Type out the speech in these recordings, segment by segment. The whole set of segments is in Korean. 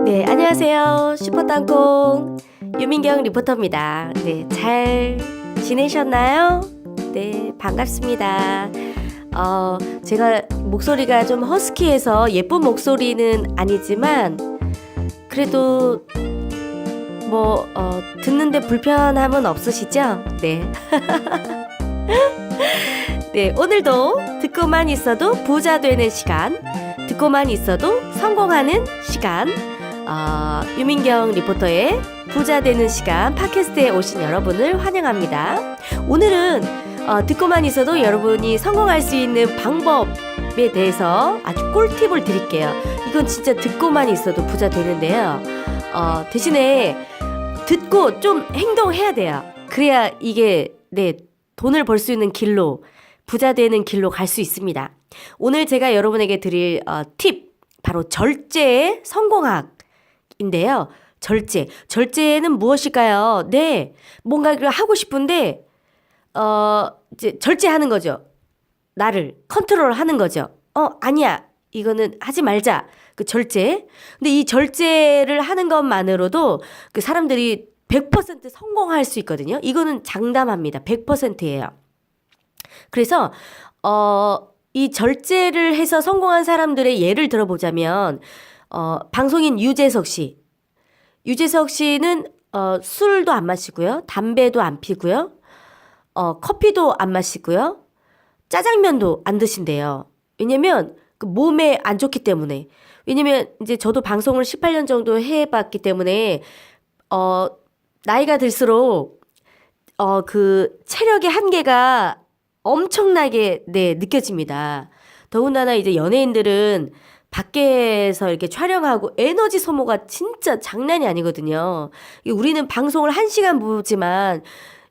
네, 안녕하세요. 슈퍼땅콩 유민경 리포터입니다. 네, 잘 지내셨나요? 네, 반갑습니다. 제가 목소리가 좀 허스키해서 예쁜 목소리는 아니지만 그래도 듣는데 불편함은 없으시죠? 네. 네, 오늘도 듣고만 있어도 부자 되는 시간, 듣고만 있어도 성공하는 시간, 유민경 리포터의 부자 되는 시간 팟캐스트에 오신 여러분을 환영합니다. 오늘은 듣고만 있어도 여러분이 성공할 수 있는 방법에 대해서 아주 꿀팁을 드릴게요. 이건 진짜 듣고만 있어도 부자 되는데요. 대신에 듣고 좀 행동해야 돼요. 그래야 이게 돈을 벌 수 있는 길로, 부자 되는 길로 갈 수 있습니다. 오늘 제가 여러분에게 드릴 팁, 바로 절제의 성공학인데요. 절제는 무엇일까요? 네, 뭔가를 하고 싶은데 이제 절제하는 거죠. 나를 컨트롤하는 거죠. 아니야, 이거는 하지 말자. 그 절제. 근데 이 절제를 하는 것만으로도 그 사람들이 100% 성공할 수 있거든요. 이거는 장담합니다. 100%예요. 그래서 이 절제를 해서 성공한 사람들의 예를 들어보자면 방송인 유재석 씨. 유재석 씨는 술도 안 마시고요. 담배도 안 피고요. 커피도 안 마시고요. 짜장면도 안 드신대요. 왜냐면 그 몸에 안 좋기 때문에. 왜냐면 이제 저도 방송을 18년 정도 해봤기 때문에 나이가 들수록 그 체력의 한계가 엄청나게 느껴집니다. 더군다나 이제 연예인들은 밖에서 이렇게 촬영하고 에너지 소모가 진짜 장난이 아니거든요. 우리는 방송을 1시간 보지만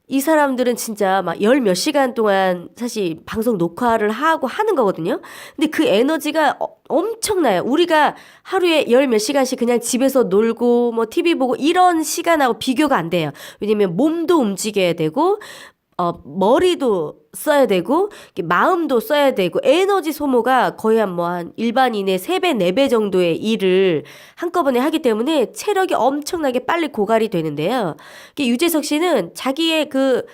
이 사람들은 진짜 막 열 몇 시간 동안 사실 방송 녹화를 하고 하는 거거든요. 근데 그 에너지가 엄청나요. 우리가 하루에 열 몇 시간씩 그냥 집에서 놀고 뭐 TV 보고 이런 시간하고 비교가 안 돼요. 왜냐면 몸도 움직여야 되고 머리도 써야 되고 마음도 써야 되고 에너지 소모가 거의 한 일반인의 3배, 4배 정도의 일을 한꺼번에 하기 때문에 체력이 엄청나게 빨리 고갈이 되는데요. 유재석 씨는 자기의 그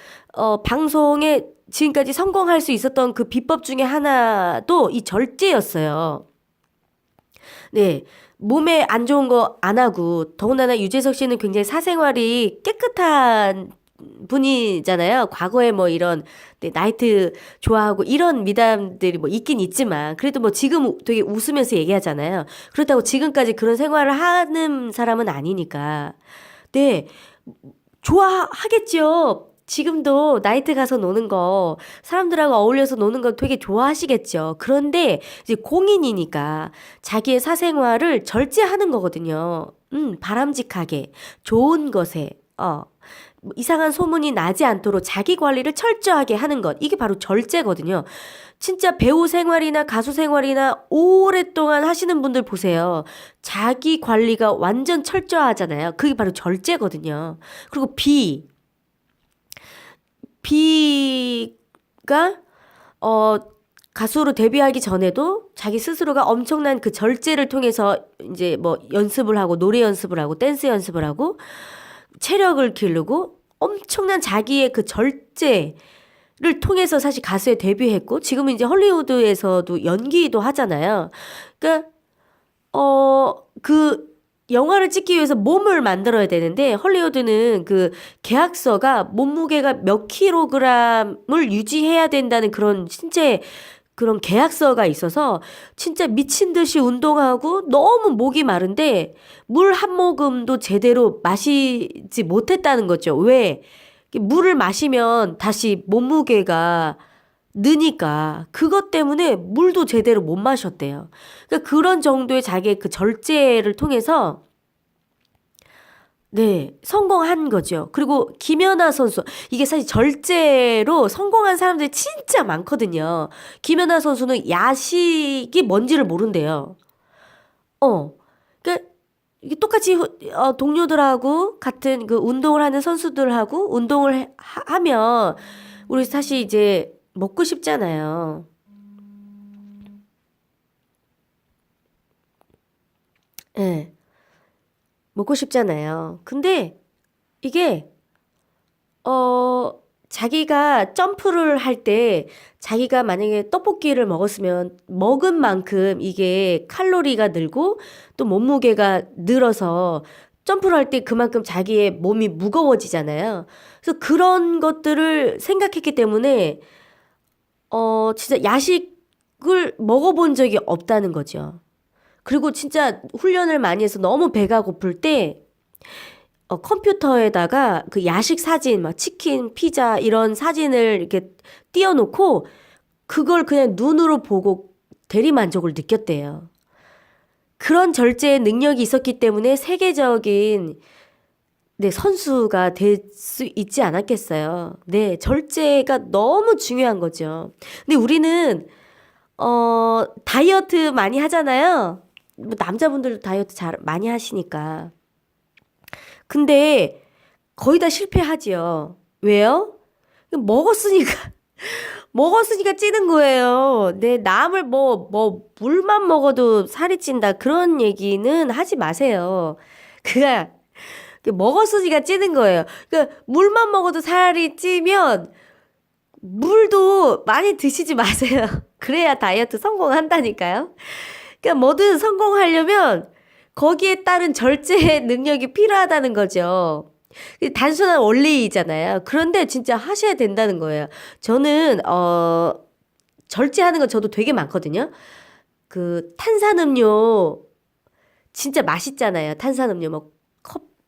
방송에 지금까지 성공할 수 있었던 그 비법 중에 하나도 이 절제였어요. 네. 몸에 안 좋은 거 안 하고, 더군다나 유재석 씨는 굉장히 사생활이 깨끗한 분이잖아요. 과거에 뭐 이런 나이트 좋아하고 이런 미담들이 뭐 있긴 있지만 그래도 뭐 지금 되게 웃으면서 얘기하잖아요. 그렇다고 지금까지 그런 생활을 하는 사람은 아니니까. 네. 좋아하겠죠. 지금도 나이트 가서 노는 거, 사람들하고 어울려서 노는 거 되게 좋아하시겠죠. 그런데 이제 공인이니까 자기의 사생활을 절제하는 거거든요. 바람직하게, 좋은 것에, 이상한 소문이 나지 않도록 자기 관리를 철저하게 하는 것. 이게 바로 절제거든요. 진짜 배우 생활이나 가수 생활이나 오랫동안 하시는 분들 보세요. 자기 관리가 완전 철저하잖아요. 그게 바로 절제거든요. 그리고 비가 가수로 데뷔하기 전에도 자기 스스로가 엄청난 그 절제를 통해서 이제 뭐 연습을 하고 노래 연습을 하고 댄스 연습을 하고 체력을 기르고 엄청난 자기의 그 절제를 통해서 사실 가수에 데뷔했고 지금은 이제 헐리우드에서도 연기도 하잖아요. 그러니까 그 영화를 찍기 위해서 몸을 만들어야 되는데 헐리우드는 그 계약서가 몸무게가 몇 킬로그램을 유지해야 된다는 그런 신체 그런 계약서가 있어서 진짜 미친 듯이 운동하고 너무 목이 마른데 물 한 모금도 제대로 마시지 못했다는 거죠. 왜? 물을 마시면 다시 몸무게가 느니까 그것 때문에 물도 제대로 못 마셨대요. 그러니까 그런 정도의 자기의 그 절제를 통해서 성공한 거죠. 그리고 김연아 선수, 이게 사실 절제로 성공한 사람들이 진짜 많거든요. 김연아 선수는 야식이 뭔지를 모른대요. 그러니까 이게 똑같이 동료들하고 같은 그 운동을 하는 선수들하고 운동을 하면 우리 사실 이제 먹고 싶잖아요. 예, 먹고 싶잖아요. 근데 이게 자기가 점프를 할 때 자기가 만약에 떡볶이를 먹었으면 먹은 만큼 이게 칼로리가 늘고 또 몸무게가 늘어서 점프를 할 때 그만큼 자기의 몸이 무거워지잖아요. 그래서 그런 것들을 생각했기 때문에 진짜 야식을 먹어본 적이 없다는 거죠. 그리고 진짜 훈련을 많이 해서 너무 배가 고플 때 컴퓨터에다가 그 야식 사진, 막 치킨, 피자 이런 사진을 이렇게 띄워놓고 그걸 그냥 눈으로 보고 대리만족을 느꼈대요. 그런 절제의 능력이 있었기 때문에 세계적인 네, 선수가 될 수 있지 않았겠어요. 네, 절제가 너무 중요한 거죠. 근데 우리는 다이어트 많이 하잖아요. 뭐 남자분들도 다이어트 잘 많이 하시니까. 근데 거의 다 실패하지요. 왜요? 먹었으니까, 먹었으니까 찌는 거예요. 네, 남을 물만 먹어도 살이 찐다. 그런 얘기는 하지 마세요. 그가 먹었으니까 찌는 거예요. 그러니까 물만 먹어도 살이 찌면 물도 많이 드시지 마세요. 그래야 다이어트 성공한다니까요. 그러니까 뭐든 성공하려면 거기에 따른 절제 능력이 필요하다는 거죠. 단순한 원리이잖아요. 그런데 진짜 하셔야 된다는 거예요. 저는 절제하는 거 저도 되게 많거든요. 그 탄산음료 진짜 맛있잖아요. 탄산음료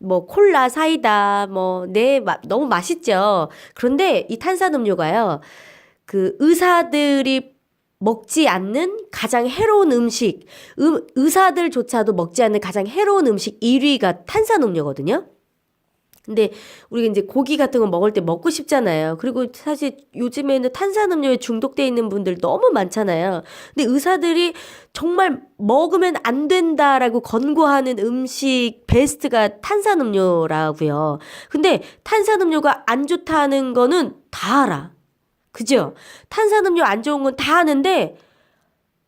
뭐 콜라, 사이다 너무 맛있죠. 그런데 이 탄산음료가요. 그 의사들이 먹지 않는 가장 해로운 음식, 의사들조차도 먹지 않는 가장 해로운 음식 1위가 탄산음료거든요. 근데 우리가 이제 고기 같은 거 먹을 때 먹고 싶잖아요. 그리고 사실 요즘에는 탄산음료에 중독돼 있는 분들 너무 많잖아요. 근데 의사들이 정말 먹으면 안 된다라고 권고하는 음식 베스트가 탄산음료라고요. 근데 탄산음료가 안 좋다는 거는 다 알아. 그죠? 탄산음료 안 좋은 건 다 아는데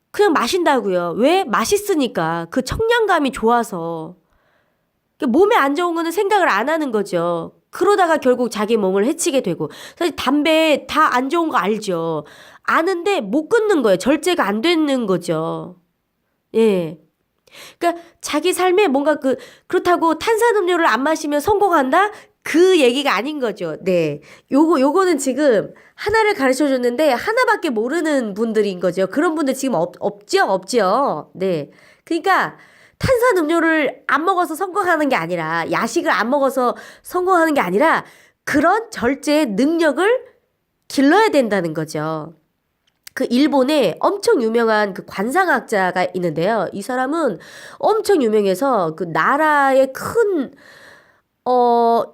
그냥 마신다고요. 왜? 맛있으니까. 그 청량감이 좋아서. 몸에 안 좋은 거는 생각을 안 하는 거죠. 그러다가 결국 자기 몸을 해치게 되고. 사실 담배 다 안 좋은 거 알죠. 아는데 못 끊는 거예요. 절제가 안 되는 거죠. 예. 그러니까 자기 삶에 뭔가 그렇다고 탄산음료를 안 마시면 성공한다? 그 얘기가 아닌 거죠. 네. 요거는 지금 하나를 가르쳐 줬는데 하나밖에 모르는 분들인 거죠. 그런 분들 지금 없죠? 없죠? 네. 그러니까 탄산음료를 안 먹어서 성공하는 게 아니라 야식을 안 먹어서 성공하는 게 아니라 그런 절제의 능력을 길러야 된다는 거죠. 그 일본에 엄청 유명한 그 관상학자가 있는데요. 이 사람은 엄청 유명해서 그 나라의 큰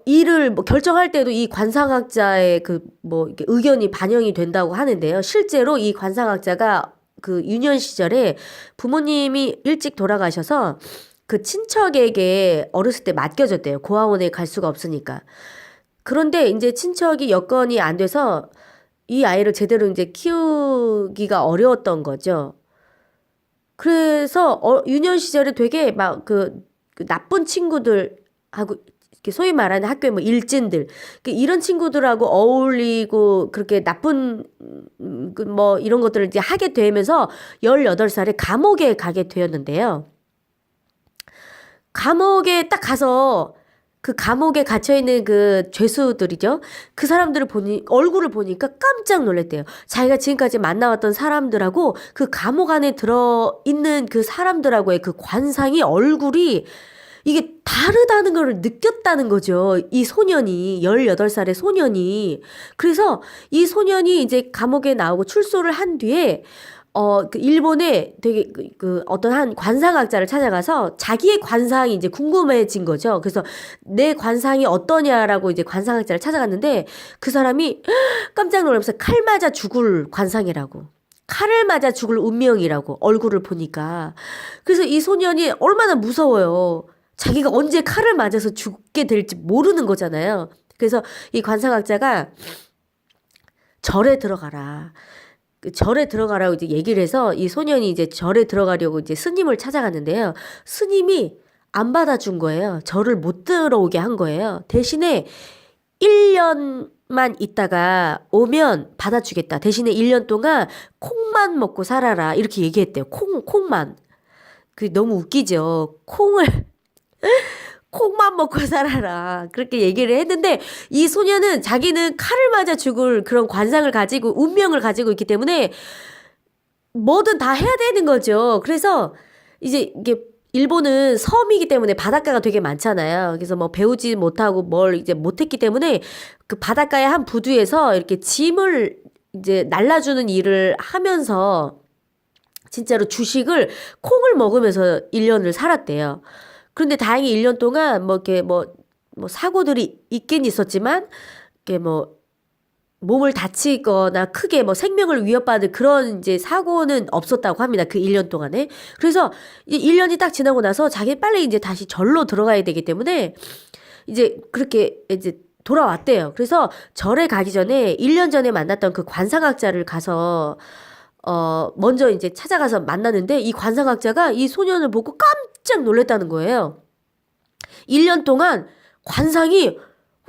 일을 결정할 때도 이 관상학자의 이렇게 의견이 반영이 된다고 하는데요. 실제로 이 관상학자가 그 유년 시절에 부모님이 일찍 돌아가셔서 그 친척에게 어렸을 때 맡겨졌대요. 고아원에 갈 수가 없으니까. 그런데 이제 친척이 여건이 안 돼서 이 아이를 제대로 이제 키우기가 어려웠던 거죠. 그래서 유년 시절에 되게 막 그 나쁜 친구들하고 소위 말하는 학교의 일진들 이런 친구들하고 어울리고 그렇게 나쁜 이런 것들을 이제 하게 되면서 18살에 감옥에 가게 되었는데요. 감옥에 딱 가서 그 감옥에 갇혀있는 그 죄수들이죠. 그 사람들을 얼굴을 보니까 깜짝 놀랐대요. 자기가 지금까지 만나왔던 사람들하고 그 감옥 안에 들어있는 그 사람들하고의 그 관상이 얼굴이 이게 다르다는 걸 느꼈다는 거죠. 이 소년이, 18살의 소년이. 그래서 이 소년이 이제 감옥에 나오고 출소를 한 뒤에 그 일본에 되게 어떤 한 관상학자를 찾아가서 자기의 관상이 이제 궁금해진 거죠. 그래서 내 관상이 어떠냐라고 이제 관상학자를 찾아갔는데 그 사람이 깜짝 놀라면서 칼 맞아 죽을 관상이라고. 칼을 맞아 죽을 운명이라고 얼굴을 보니까. 그래서 이 소년이 얼마나 무서워요. 자기가 언제 칼을 맞아서 죽게 될지 모르는 거잖아요. 그래서 이 관상학자가 절에 들어가라. 그 절에 들어가라고 이제 얘기를 해서 이 소년이 이제 절에 들어가려고 이제 스님을 찾아갔는데요. 스님이 안 받아준 거예요. 절을 못 들어오게 한 거예요. 대신에 1년만 있다가 오면 받아주겠다. 대신에 1년 동안 콩만 먹고 살아라. 이렇게 얘기했대요. 콩만. 그 너무 웃기죠. 콩만 먹고 살아라. 그렇게 얘기를 했는데 이 소녀는 자기는 칼을 맞아 죽을 그런 관상을 가지고 운명을 가지고 있기 때문에 뭐든 다 해야 되는 거죠. 그래서 이제 이게 일본은 섬이기 때문에 바닷가가 되게 많잖아요. 그래서 뭐 배우지 못하고 뭘 이제 못했기 때문에 그 바닷가의 한 부두에서 이렇게 짐을 이제 날라주는 일을 하면서 진짜로 주식을 콩을 먹으면서 1년을 살았대요. 그런데 다행히 1년 동안 뭐 이렇게 뭐 사고들이 있긴 있었지만 이렇게 뭐 몸을 다치거나 크게 뭐 생명을 위협받을 그런 이제 사고는 없었다고 합니다. 그 1년 동안에. 그래서 이제 1년이 딱 지나고 나서 자기 빨리 이제 다시 절로 들어가야 되기 때문에 이제 그렇게 이제 돌아왔대요. 그래서 절에 가기 전에 1년 전에 만났던 그 관상학자를 가서 먼저 이제 찾아가서 만났는데 이 관상학자가 이 소년을 보고 깜짝 놀랐다는 거예요. 1년 동안 관상이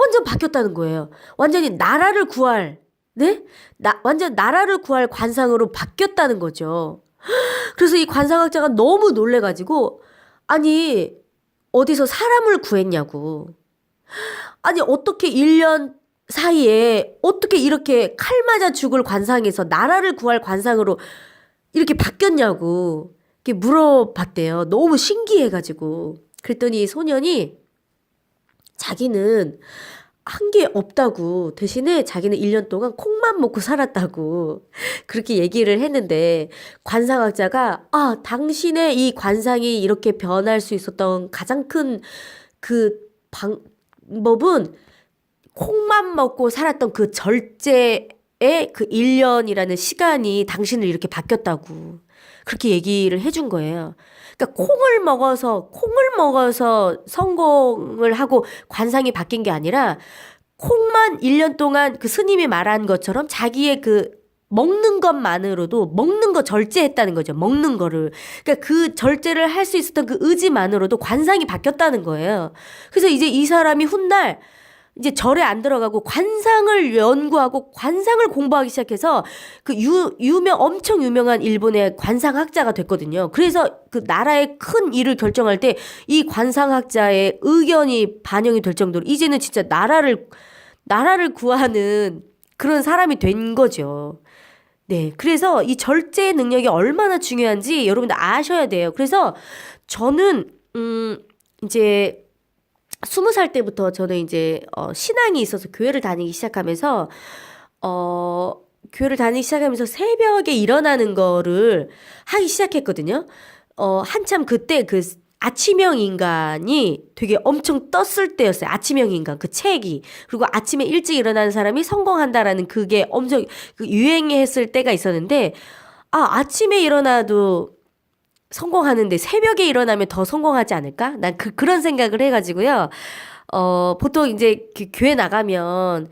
완전 바뀌었다는 거예요. 완전히 나라를 구할, 네? 완전 나라를 구할 관상으로 바뀌었다는 거죠. 그래서 이 관상학자가 너무 놀래가지고, 아니, 어디서 사람을 구했냐고. 아니, 어떻게 1년 사이에 어떻게 이렇게 칼 맞아 죽을 관상에서 나라를 구할 관상으로 이렇게 바뀌었냐고. 이렇게 물어봤대요. 너무 신기해가지고. 그랬더니 이 소년이 자기는 한 게 없다고 대신에 자기는 1년 동안 콩만 먹고 살았다고 그렇게 얘기를 했는데 관상학자가 당신의 이 관상이 이렇게 변할 수 있었던 가장 큰 그 방법은 콩만 먹고 살았던 그 절제의 그 1년이라는 시간이 당신을 이렇게 바뀌었다고 그렇게 얘기를 해준 거예요. 그러니까 콩을 먹어서 성공을 하고 관상이 바뀐 게 아니라 콩만 1년 동안 그 스님이 말한 것처럼 자기의 그 먹는 것만으로도 먹는 거 절제했다는 거죠. 먹는 거를. 그러니까 그 절제를 할 수 있었던 그 의지만으로도 관상이 바뀌었다는 거예요. 그래서 이제 이 사람이 훗날 이제 절에 안 들어가고 관상을 연구하고 관상을 공부하기 시작해서 그 엄청 유명한 일본의 관상학자가 됐거든요. 그래서 그 나라의 큰 일을 결정할 때 이 관상학자의 의견이 반영이 될 정도로 이제는 진짜 나라를 구하는 그런 사람이 된 거죠. 네. 그래서 이 절제 능력이 얼마나 중요한지 여러분들 아셔야 돼요. 그래서 저는, 이제 20살 때부터 저는 이제 신앙이 있어서 교회를 다니기 시작하면서 새벽에 일어나는 거를 하기 시작했거든요. 한참 그때 그 아침형 인간이 되게 엄청 떴을 때였어요. 아침형 인간 그 책이. 그리고 아침에 일찍 일어나는 사람이 성공한다라는 그게 엄청 유행했을 때가 있었는데 아침에 일어나도 성공하는데 새벽에 일어나면 더 성공하지 않을까? 난 그런 생각을 해가지고요. 보통 이제 교회 나가면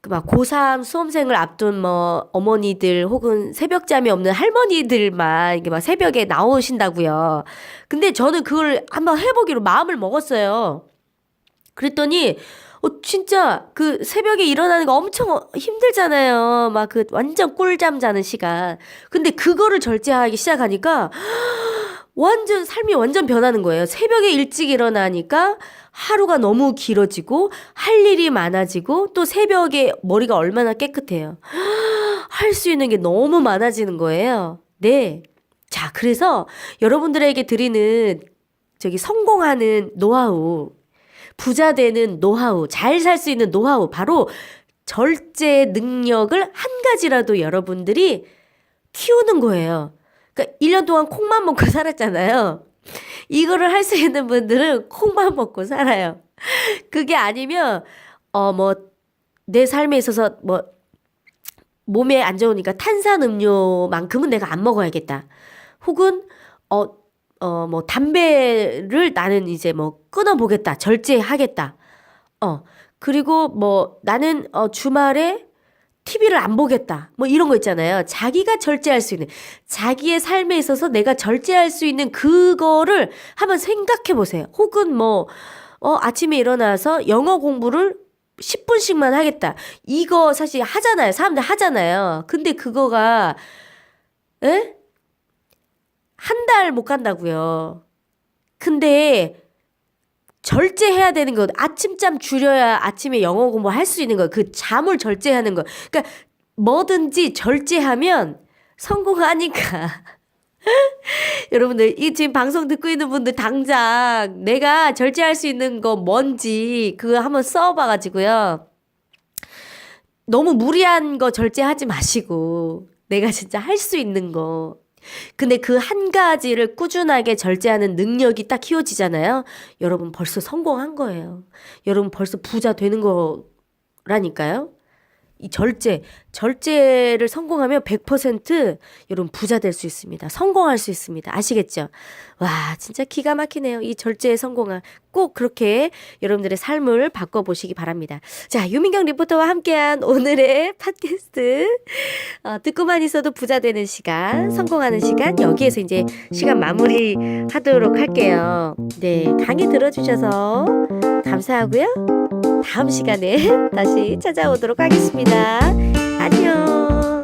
그 막 고3 수험생을 앞둔 뭐 어머니들 혹은 새벽잠이 없는 할머니들만 이게 막 새벽에 나오신다고요. 근데 저는 그걸 한번 해보기로 마음을 먹었어요. 그랬더니 진짜 그 새벽에 일어나는 거 엄청 힘들잖아요. 막 그 완전 꿀잠 자는 시간. 근데 그거를 절제하기 시작하니까 삶이 완전 변하는 거예요. 새벽에 일찍 일어나니까 하루가 너무 길어지고 할 일이 많아지고 또 새벽에 머리가 얼마나 깨끗해요. 할 수 있는 게 너무 많아지는 거예요. 네. 자, 그래서 여러분들에게 드리는 성공하는 노하우, 부자 되는 노하우, 잘 살 수 있는 노하우, 바로 절제 능력을 한 가지라도 여러분들이 키우는 거예요. 그러니까 1년 동안 콩만 먹고 살았잖아요. 이거를 할 수 있는 분들은 콩만 먹고 살아요. 그게 아니면 내 삶에 있어서 몸에 안 좋으니까 탄산음료만큼은 내가 안 먹어야겠다. 혹은 담배를 나는 이제 끊어보겠다. 절제하겠다. 그리고 나는 주말에 TV를 안 보겠다. 뭐 이런 거 있잖아요. 자기가 절제할 수 있는, 자기의 삶에 있어서 내가 절제할 수 있는 그거를 한번 생각해 보세요. 혹은 뭐, 아침에 일어나서 영어 공부를 10분씩만 하겠다. 이거 사실 하잖아요. 사람들 하잖아요. 근데 그거가, 에? 한 달 못 간다고요. 근데 절제해야 되는 거, 아침잠 줄여야 아침에 영어 공부할 수 있는 거, 그 잠을 절제하는 거. 그러니까 뭐든지 절제하면 성공하니까. 여러분들, 이 지금 방송 듣고 있는 분들 당장 내가 절제할 수 있는 거 뭔지 그거 한번 써봐가지고요. 너무 무리한 거 절제하지 마시고 내가 진짜 할 수 있는 거. 근데 그 한 가지를 꾸준하게 절제하는 능력이 딱 키워지잖아요. 여러분 벌써 성공한 거예요. 여러분 벌써 부자 되는 거라니까요. 이 절제를 성공하면 100% 여러분 부자 될 수 있습니다. 성공할 수 있습니다. 아시겠죠? 와, 진짜 기가 막히네요. 이 절제에 성공한 꼭 그렇게 여러분들의 삶을 바꿔보시기 바랍니다. 자, 유민경 리포터와 함께한 오늘의 팟캐스트 듣고만 있어도 부자 되는 시간, 성공하는 시간, 여기에서 이제 시간 마무리 하도록 할게요. 네, 강의 들어주셔서 감사하고요. 다음 시간에 다시 찾아오도록 하겠습니다. 안녕.